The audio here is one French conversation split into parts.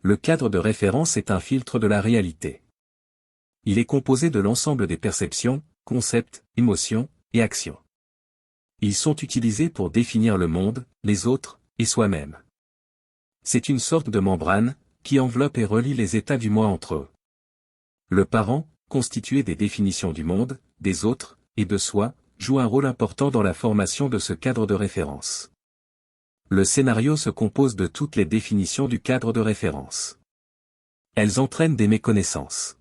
Le cadre de référence est un filtre de la réalité. Il est composé de l'ensemble des perceptions, concepts, émotions et actions. Ils sont utilisés pour définir le monde, les autres, et soi-même. C'est une sorte de membrane, qui enveloppe et relie les états du moi entre eux. Le parent, constitué des définitions du monde, des autres, et de soi, joue un rôle important dans la formation de ce cadre de référence. Le scénario se compose de toutes les définitions du cadre de référence. Elles entraînent des méconnaissances.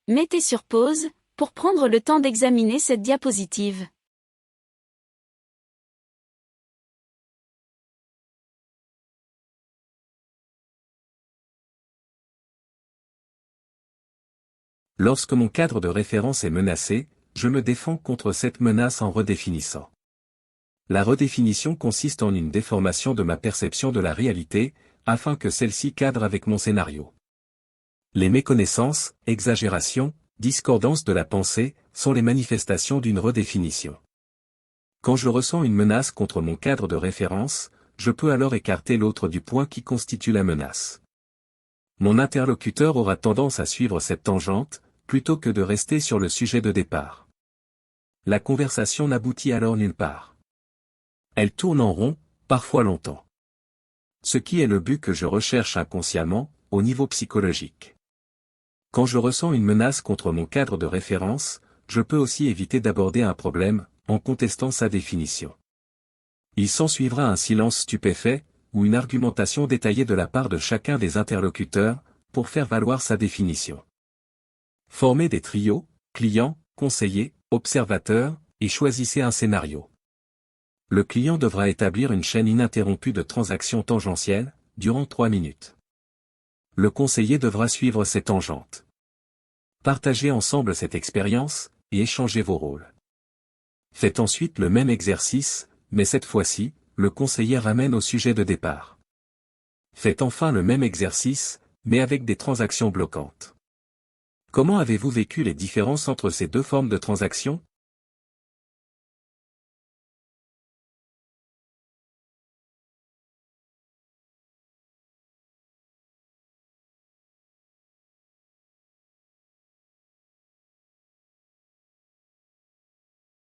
Mettez sur pause, pour prendre le temps d'examiner cette diapositive. Lorsque mon cadre de référence est menacé, je me défends contre cette menace en redéfinissant. La redéfinition consiste en une déformation de ma perception de la réalité, afin que celle-ci cadre avec mon scénario. Les méconnaissances, exagérations, discordances de la pensée, sont les manifestations d'une redéfinition. Quand je ressens une menace contre mon cadre de référence, je peux alors écarter l'autre du point qui constitue la menace. Mon interlocuteur aura tendance à suivre cette tangente, plutôt que de rester sur le sujet de départ. La conversation n'aboutit alors nulle part. Elle tourne en rond, parfois longtemps. Ce qui est le but que je recherche inconsciemment, au niveau psychologique. Quand je ressens une menace contre mon cadre de référence, je peux aussi éviter d'aborder un problème, en contestant sa définition. Il s'ensuivra un silence stupéfait, ou une argumentation détaillée de la part de chacun des interlocuteurs, pour faire valoir sa définition. Formez des trios, client, conseiller, observateur, et choisissez un scénario. Le client devra établir une chaîne ininterrompue de transactions tangentielles, durant 3 minutes. Le conseiller devra suivre ces tangentes. Partagez ensemble cette expérience, et échangez vos rôles. Faites ensuite le même exercice, mais cette fois-ci, le conseiller ramène au sujet de départ. Faites enfin le même exercice, mais avec des transactions bloquantes. Comment avez-vous vécu les différences entre ces deux formes de transactions ?